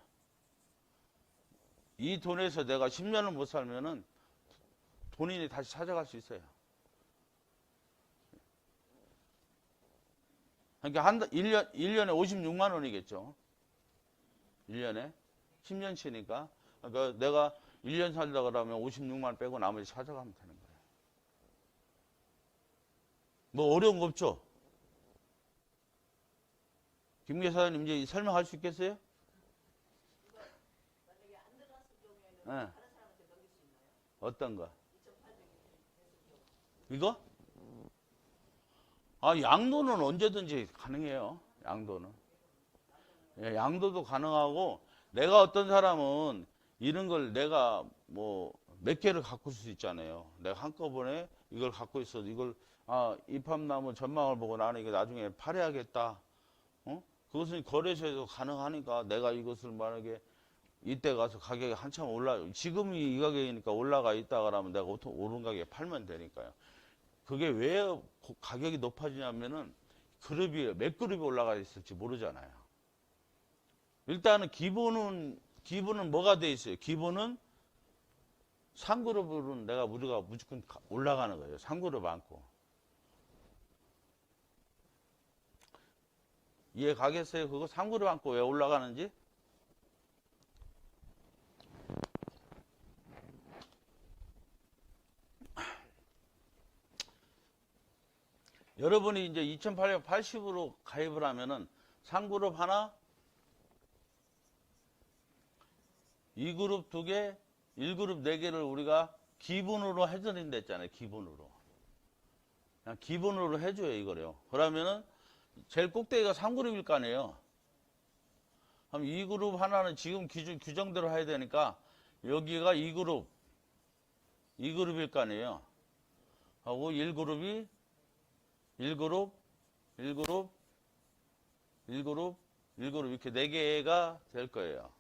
S7: 이 돈에서 내가 10년을 못 살면은 본인이 다시 찾아갈 수 있어요. 그러니까 1년에 56만 원이겠죠. 1년에. 10년치니까. 그러니까 내가 1년 살다 그러면 56만 원 빼고 나머지 찾아가면 되는 거예요. 뭐 어려운 거 없죠? 김계 사장님 이제 설명할 수 있겠어요? 네. 어떤 거? 이거? 양도는 언제든지 가능해요. 양도는. 예, 양도도 가능하고 내가 어떤 사람은 이런 걸 내가 뭐 몇 개를 갖고 있을 수 있잖아요. 내가 한꺼번에 이걸 갖고 있어. 이걸 입합나무 전망을 보고 나는 이거 나중에 팔아야겠다. 그것은 거래소에서 가능하니까 내가 이것을 만약에 이때 가서 가격이 한참 지금 이 가격이니까 올라가 있다 그러면 내가 오른 가격에 팔면 되니까요. 그게 왜 가격이 높아지냐면은 몇 그룹이 올라가 있을지 모르잖아요. 일단은 기본은 뭐가 돼 있어요? 기본은 3그룹은 우리가 무조건 올라가는 거예요. 3그룹 안고. 이해 가겠어요? 그거 3그룹 안고 왜 올라가는지? 여러분이 이제 2,880으로 가입을 하면은 3그룹 하나, 2그룹 2개, 1그룹 4개를 우리가 기본으로 해드린다 했잖아요. 기본으로. 그냥 기본으로 해줘요, 이거요. 그러면은 제일 꼭대기가 3그룹일 거 아니에요. 그럼 2그룹 하나는 지금 규정대로 해야 되니까 여기가 2그룹일 거 아니에요. 하고 1그룹이 1그룹 이렇게 4개가 될 거예요.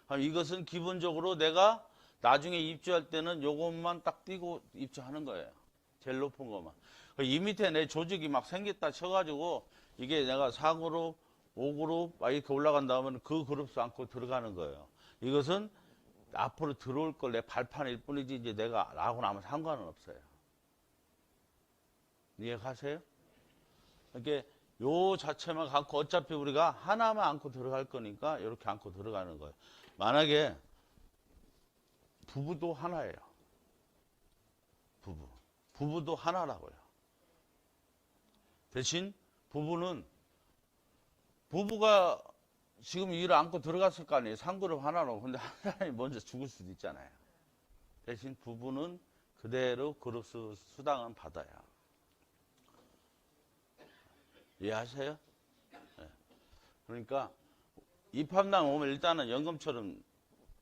S7: 그럼 이것은 기본적으로 내가 나중에 입주할 때는 요것만 딱 띄고 입주하는 거예요. 제일 높은 것만. 이 밑에 내 조직이 막 생겼다 쳐가지고 이게 내가 4그룹, 5그룹 이렇게 올라간 다음에 그 그룹수 안고 들어가는 거예요. 이것은 앞으로 들어올 걸 내 발판일 뿐이지 이제 내가 나하고 나면 상관은 없어요. 이해가세요? 이렇게 요 자체만 갖고 어차피 우리가 하나만 안고 들어갈 거니까 이렇게 안고 들어가는 거예요. 만약에 부부도 하나예요. 부부도 하나라고요. 대신 부부가 지금 일을 안고 들어갔을 거 아니에요. 3그룹 하나로. 근데 한 사람이 먼저 죽을 수도 있잖아요. 대신 부부는 그대로 그룹 수당은 받아요. 이해하세요? 네. 그러니까 입합당 오면 일단은 연금처럼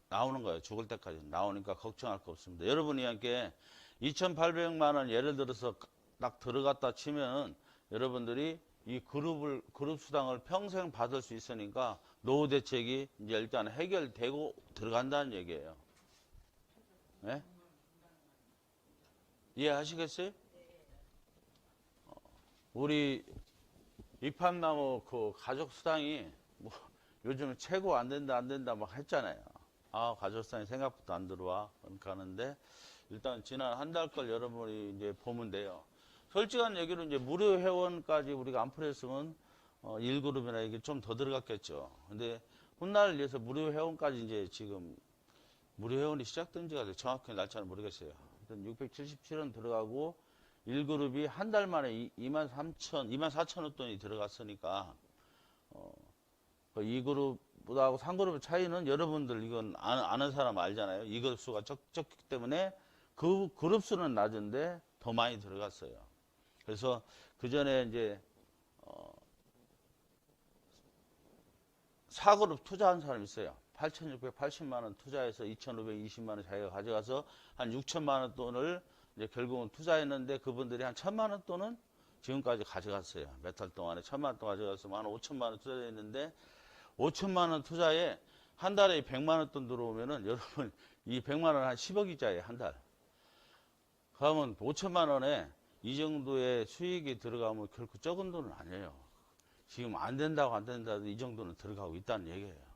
S7: 나오는 거예요. 죽을 때까지 나오니까 걱정할 거 없습니다. 여러분이 함께 2,800만 원 예를 들어서 딱 들어갔다 치면 여러분들이 이 그룹 수당을 평생 받을 수 있으니까 노후 대책이 이제 일단 해결되고 들어간다는 얘기예요. 네? 이해하시겠어요? 우리 입합나무 그 가족 수당이 뭐 요즘 최고 안 된다 막 했잖아요. 아, 가족 수당이 생각보다 안 들어와. 그러니까 하는데 일단 지난 한 달 걸 여러분이 이제 보면 돼요. 솔직한 얘기로 이제 무료 회원까지 우리가 안 풀었으면 1그룹이나 이게 좀 더 들어갔겠죠. 근데 훗날 위해서 무료 회원까지 이제 지금 무료 회원이 시작된 지가 정확히 날짜는 모르겠어요. 일단 677원 들어가고 1그룹이 한 달 만에 24,000원 돈이 들어갔으니까 2그룹하고 3그룹의 차이는 여러분들 이건 아는 사람 알잖아요. 2그룹 수가 적기 때문에 그 그룹 수는 낮은데 더 많이 들어갔어요. 그래서 그 전에 이제 4그룹 투자한 사람이 있어요. 8,680만 원 투자해서 2,520만 원 자기가 가져가서 한 6천만 원 돈을 이제 결국은 투자했는데 그분들이 한 1,000만 원 돈은 지금까지 가져갔어요. 몇 달 동안에 1,000만 원 동안 가져가서 한 5천만 원 투자했는데 5천만 원 투자에 한 달에 100만 원 돈 들어오면은 여러분 이 100만 원 한 10억이자예요. 한 달. 그러면 5천만 원에 이 정도의 수익이 들어가면 결코 적은 돈은 아니에요. 지금 안 된다고 이 정도는 들어가고 있다는 얘기예요.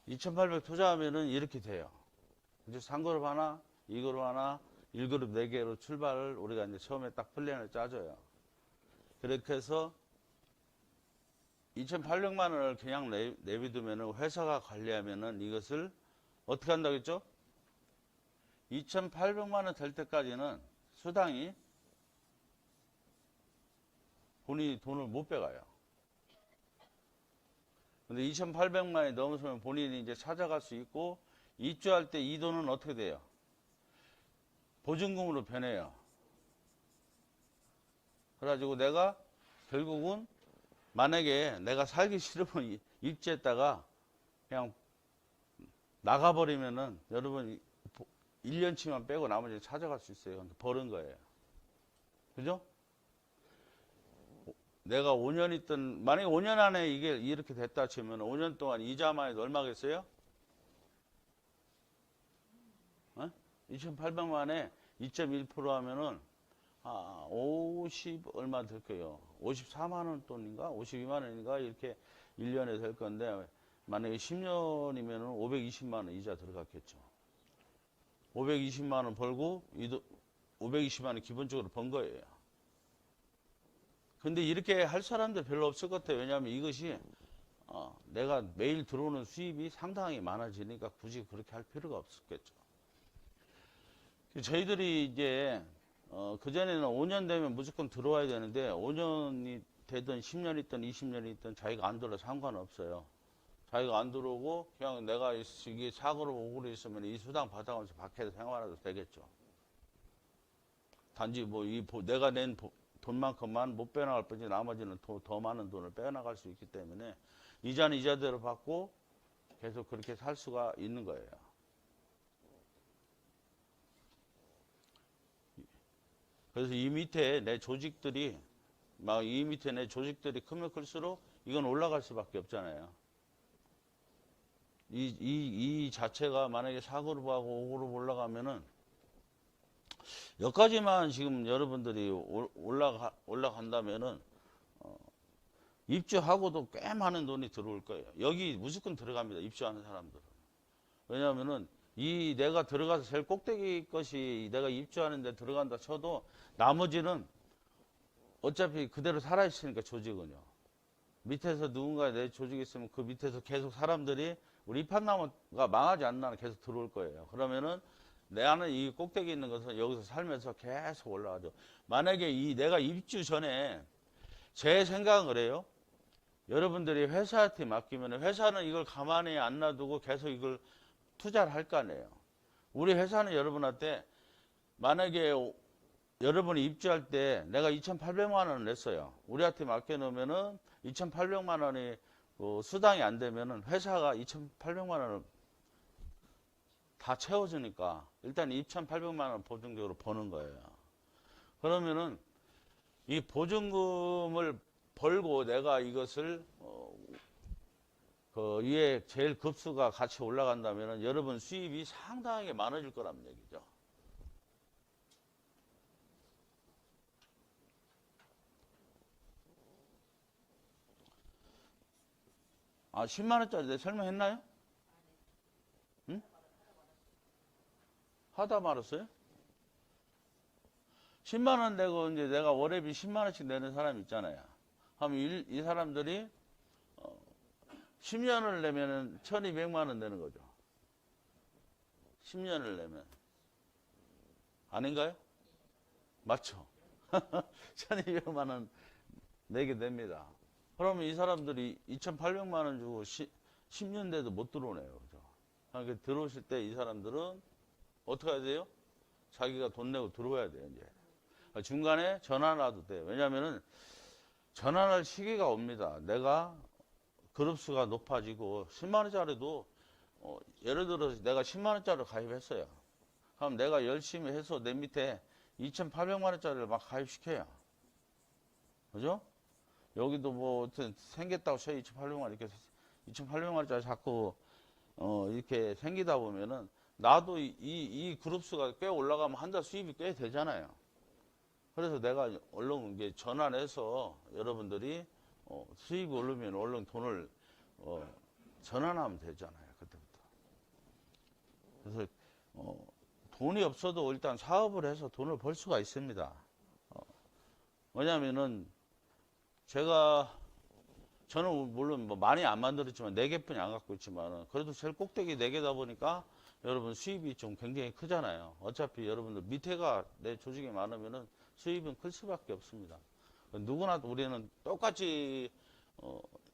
S7: 2,800 투자하면은 이렇게 돼요. 이제 3그룹 하나, 2그룹 하나, 1그룹 4개로 출발을 우리가 이제 처음에 딱 플랜을 짜줘요. 그렇게 해서 2,800만 원을 그냥 내비두면은 회사가 관리하면은 이것을 어떻게 한다고 했죠? 2,800만 원 될 때까지는 수당이 본인이 돈을 못 빼가요. 근데 2,800만 원이 넘으면 본인이 이제 찾아갈 수 있고 입주할 때 이 돈은 어떻게 돼요? 보증금으로 변해요. 그래가지고 내가 결국은 만약에 내가 살기 싫으면 입주했다가 그냥 나가버리면은 여러분 1년치만 빼고 나머지 찾아갈 수 있어요. 버는 거예요. 그죠? 내가 5년 있던, 만약에 5년 안에 이게 이렇게 됐다 치면 5년 동안 이자만 해도 얼마겠어요? 2,800만에 2.1% 하면은 50 얼마 될 거예요. 54만 원 돈인가 52만 원인가 이렇게 1년에 될 건데 만약에 10년이면 520만 원 이자 들어갔겠죠. 520만 원 벌고 520만 원 기본적으로 번 거예요. 근데 이렇게 할 사람들 별로 없을 것 같아요. 왜냐하면 이것이 내가 매일 들어오는 수입이 상당히 많아지니까 굳이 그렇게 할 필요가 없었겠죠. 저희들이 이제 그전에는 5년 되면 무조건 들어와야 되는데 5년이 되든 10년이든 20년이든 자기가 안 들어도 상관없어요. 자기가 안 들어오고 그냥 내가 이게 사고로 오고로 있으면 이 수당 받아가면서 밖에서 생활해도 되겠죠. 단지 뭐 내가 낸 돈만큼만 못 빼나갈 뿐이지 나머지는 더 많은 돈을 빼나갈 수 있기 때문에 이자는 이자대로 받고 계속 그렇게 살 수가 있는 거예요. 그래서 이 밑에 내 조직들이 크면 클수록 이건 올라갈 수밖에 없잖아요. 이 자체가 만약에 4그룹하고 5그룹 올라가면은 여기까지만 지금 여러분들이 올라간다면은 입주하고도 꽤 많은 돈이 들어올 거예요. 여기 무조건 들어갑니다. 입주하는 사람들은. 왜냐하면은 내가 들어가서 제일 꼭대기 것이 내가 입주하는 데 들어간다 쳐도 나머지는 어차피 그대로 살아있으니까 조직은요. 밑에서 누군가 내 조직이 있으면 그 밑에서 계속 사람들이 우리 입한나무가 망하지 않나 계속 들어올 거예요. 그러면은 나는 이 꼭대기 있는 것은 여기서 살면서 계속 올라가죠. 만약에 내가 입주 전에 제 생각은 그래요. 여러분들이 회사한테 맡기면 회사는 이걸 가만히 안 놔두고 계속 이걸 투자를 할 거 아니에요. 우리 회사는 여러분한테 만약에 여러분이 입주할 때 내가 2,800만 원을 냈어요. 우리한테 맡겨놓으면은 2,800만 원이 수당이 안 되면은 회사가 2,800만 원을 다 채워주니까 일단 2,800만 원 보증적으로 버는 거예요. 그러면은 이 보증금을 벌고 내가 이것을 그 위에 제일 급수가 같이 올라간다면은 여러분 수입이 상당히 많아질 거란 얘기죠. 아, 10만 원짜리 내가 설명했나요? 응? 하다 말았어요? 10만 원 내고 이제 내가 월회비 10만 원씩 내는 사람 있잖아요. 그럼 이 사람들이 10년을 내면은 1,200만 원 내는 거죠. 10년을 내면. 아닌가요? 맞죠? 1,200만 원 내게 됩니다. 그러면 이 사람들이 2,800만 원 주고 10년 돼도 못 들어오네요. 그죠? 그러니까 들어오실 때 이 사람들은 어떻게 해야 돼요? 자기가 돈 내고 들어와야 돼요, 이제. 중간에 전환해도 돼요. 왜냐면은 전환할 시기가 옵니다. 내가 그룹수가 높아지고 10만원짜리도 예를 들어서 내가 10만원짜리를 가입했어요. 그럼 내가 열심히 해서 내 밑에 2,800만원짜리를 막 가입시켜요. 그죠? 여기도 뭐 생겼다고 쳐요. 2,800만 이렇게 2,800만원짜리 자꾸 이렇게 생기다 보면은 나도 이 그룹수가 꽤 올라가면 한 달 수입이 꽤 되잖아요. 그래서 내가 얼른 이제 전환해서 여러분들이 수입이 오르면 얼른 돈을 전환하면 되잖아요. 그때부터. 그래서 돈이 없어도 일단 사업을 해서 돈을 벌 수가 있습니다. 왜냐면은 저는 물론 뭐 많이 안 만들었지만 4개뿐이 안 갖고 있지만 그래도 제일 꼭대기 4개다 보니까 여러분 수입이 좀 굉장히 크잖아요. 어차피 여러분들 밑에가 내 조직이 많으면은 수입은 클 수밖에 없습니다. 누구나 우리는 똑같이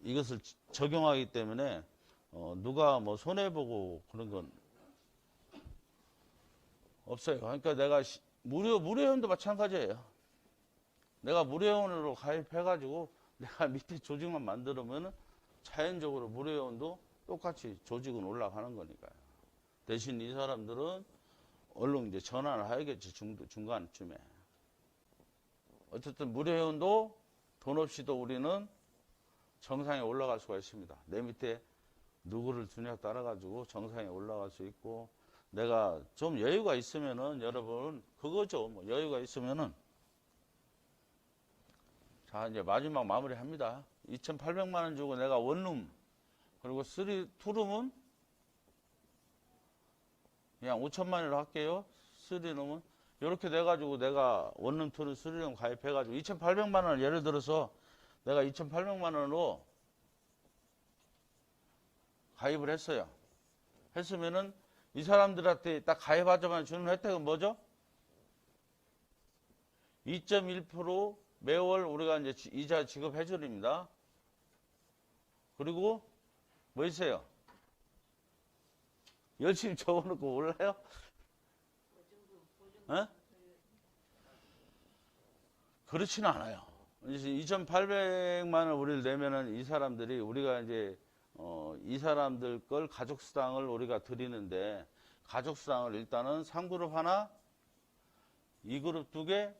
S7: 이것을 적용하기 때문에 누가 뭐 손해보고 그런 건 없어요. 그러니까 내가 무료회원도 마찬가지예요. 내가 무료회원으로 가입해가지고 내가 밑에 조직만 만들면 자연적으로 무료회원도 똑같이 조직은 올라가는 거니까요. 대신 이 사람들은 얼른 이제 전환을 해야겠지, 중간쯤에. 어쨌든 무료회원도 돈 없이도 우리는 정상에 올라갈 수가 있습니다. 내 밑에 누구를 두냐 따라가지고 정상에 올라갈 수 있고, 내가 좀 여유가 있으면은 여러분 그거죠. 뭐 여유가 있으면은 자 이제 마지막 마무리 합니다. 2,800만 원 주고 내가 원룸 그리고 투룸은 그냥 5천만 원으로 할게요. 3룸은 이렇게 돼가지고 내가 원룸, 투룸, 3룸 가입해가지고 2,800만 원을 예를 들어서 내가 2,800만 원으로 가입을 했어요. 했으면은 이 사람들한테 딱 가입하자마자 주는 혜택은 뭐죠? 2.1% 매월 우리가 이제 이자 지급해 줄입니다. 그리고 뭐 있어요? 열심히 적어놓고 몰라요? 어? 그렇지는 않아요. 2,800만 원 우리를 내면은 이 사람들이 우리가 이제 이 사람들 걸 가족수당을 우리가 드리는데 가족수당을 일단은 3그룹 하나, 2그룹 2개,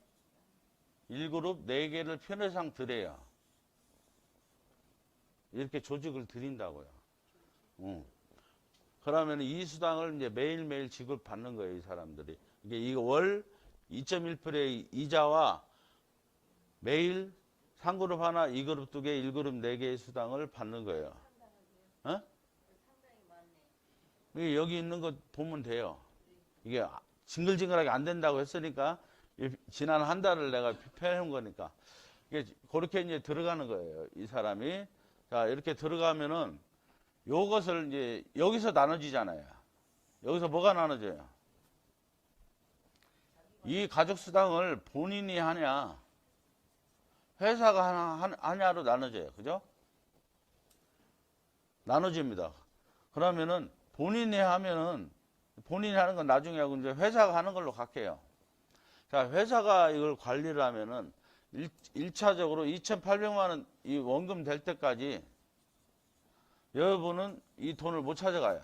S7: 1그룹 4개를 편의상 드려요. 이렇게 조직을 드린다고요. 그러면 이 수당을 이제 매일매일 지급받는 거예요, 이 사람들이. 이게 이거 월 2.1%의 이자와 매일 3그룹 하나, 2그룹 2개, 1그룹 4개의 수당을 받는 거예요. 어? 이게 여기 있는 거 보면 돼요. 이게 징글징글하게 안 된다고 했으니까 지난 한 달을 내가 펴놓은 거니까. 이게 그렇게 이제 들어가는 거예요, 이 사람이. 자, 이렇게 들어가면은 요것을 이제 여기서 나눠지잖아요. 여기서 뭐가 나눠져요? 이 가족수당을 본인이 하냐, 회사가 하냐로 나눠져요. 그죠? 나눠집니다. 그러면은 본인이 하면은 본인이 하는 건 나중에 하고 이제 회사가 하는 걸로 갈게요. 자, 회사가 이걸 관리를 하면은 1차적으로 2,800만 원 이 원금 될 때까지 여러분은 이 돈을 못 찾아가요.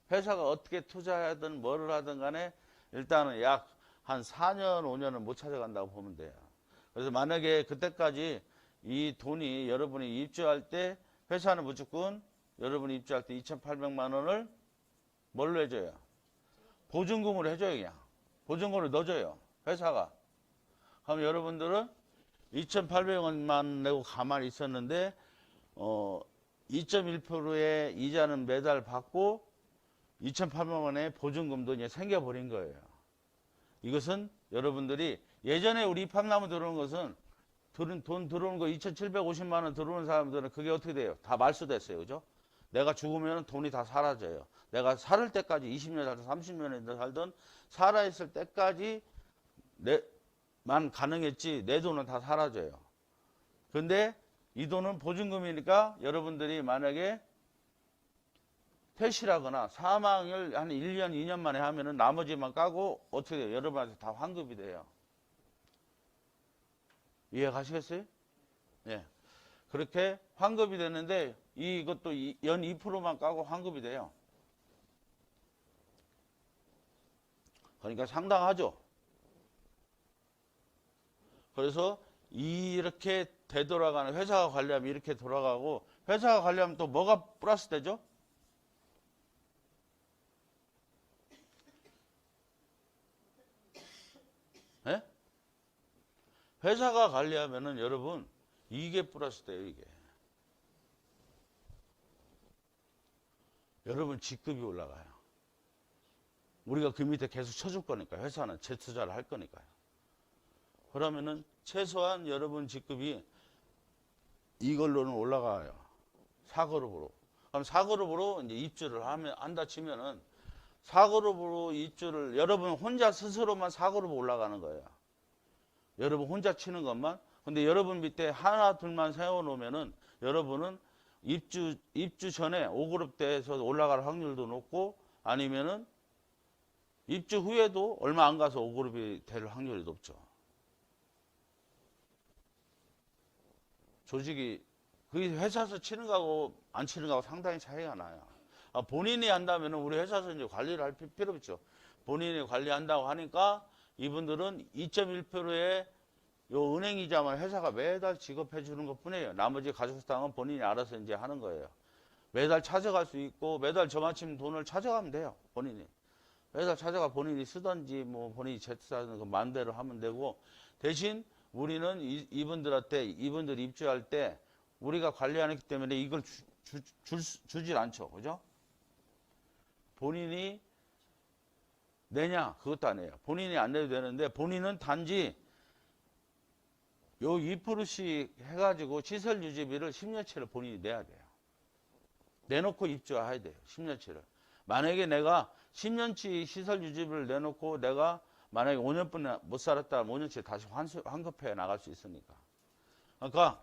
S7: 회사가 어떻게 투자하든 뭐를 하든 간에 일단은 약 한 4년, 5년은 못 찾아간다고 보면 돼요. 그래서 만약에 그때까지 이 돈이 여러분이 입주할 때 회사는 무조건 여러분이 입주할 때 2,800만 원을 뭘로 해줘요? 보증금으로 해줘요. 그냥 보증금을 넣어줘요, 회사가. 그럼 여러분들은 2,800원만 내고 가만히 있었는데 2.1%의 이자는 매달 받고 2,800만 원의 보증금도 이제 생겨버린 거예요. 이것은 여러분들이 예전에 우리 입학나무 들어오는 것은 돈 들어오는 거 2,750만 원 들어오는 사람들은 그게 어떻게 돼요? 다 말소됐어요. 그죠? 내가 죽으면 돈이 다 사라져요. 내가 살을 때까지 20년 살든 30년 살든 살아있을 때까지 만 가능했지 내 돈은 다 사라져요. 근데 이 돈은 보증금이니까 여러분들이 만약에 퇴실하거나 사망을 한 1년, 2년 만에 하면은 나머지만 까고 어떻게 돼요? 여러분한테 다 환급이 돼요. 이해 가시겠어요? 예. 그렇게 환급이 되는데 이것도 연 2%만 까고 환급이 돼요. 그러니까 상당하죠. 그래서 이렇게 되돌아가는 회사가 관리하면 이렇게 돌아가고 회사가 관리하면 또 뭐가 플러스 되죠? 예? 회사가 관리하면은 여러분 이게 플러스 돼요. 이게 여러분 직급이 올라가요. 우리가 그 밑에 계속 쳐줄 거니까 회사는 재투자를 할 거니까요. 그러면은 최소한 여러분 직급이 이걸로는 올라가요. 4그룹으로. 그럼 4그룹으로 이제 입주를 한다 치면은 4그룹으로 입주를 여러분 혼자 스스로만 4그룹 올라가는 거예요. 여러분 혼자 치는 것만. 근데 여러분 밑에 하나 둘만 세워놓으면은 여러분은 입주 전에 5그룹 대에서 올라갈 확률도 높고 아니면은 입주 후에도 얼마 안 가서 5그룹이 될 확률이 높죠. 조직이 그 회사에서 치는 거하고 안 치는 거하고 상당히 차이가 나요. 본인이 한다면 우리 회사에서 이제 관리를 할 필요 없죠. 본인이 관리한다고 하니까 이분들은 2.1%의 요 은행이자만 회사가 매달 지급해 주는 것 뿐이에요. 나머지 가족수당은 본인이 알아서 이제 하는 거예요. 매달 찾아갈 수 있고 매달 저마침 돈을 찾아가면 돼요. 본인이. 매달 찾아가 본인이 쓰던지 뭐 본인이 재투자하는 거 마음대로 하면 되고 대신 우리는 이분들한테 이분들 입주할 때 우리가 관리 안 했기 때문에 이걸 주질 않죠. 그죠? 본인이 내냐? 그것도 아니에요. 본인이 안 내도 되는데 본인은 단지 요 2%씩 해가지고 시설 유지비를 10년치를 본인이 내야 돼요. 내놓고 입주해야 돼요. 10년치를. 만약에 내가 10년치 시설 유지비를 내놓고 내가 만약에 5년뿐에 못 살았다 하면 5년치에 다시 환급해 나갈 수 있으니까. 그러니까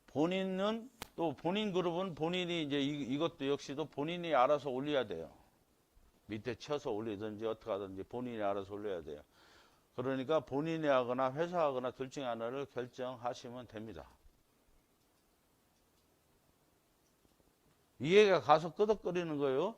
S7: 본인은 또 본인 그룹은 본인이 이제 이것도 역시도 본인이 알아서 올려야 돼요. 밑에 쳐서 올리든지 어떻게 하든지 본인이 알아서 올려야 돼요. 그러니까 본인이 하거나 회사하거나 둘 중에 하나를 결정하시면 됩니다. 이 얘기가 가서 끄덕거리는 거예요.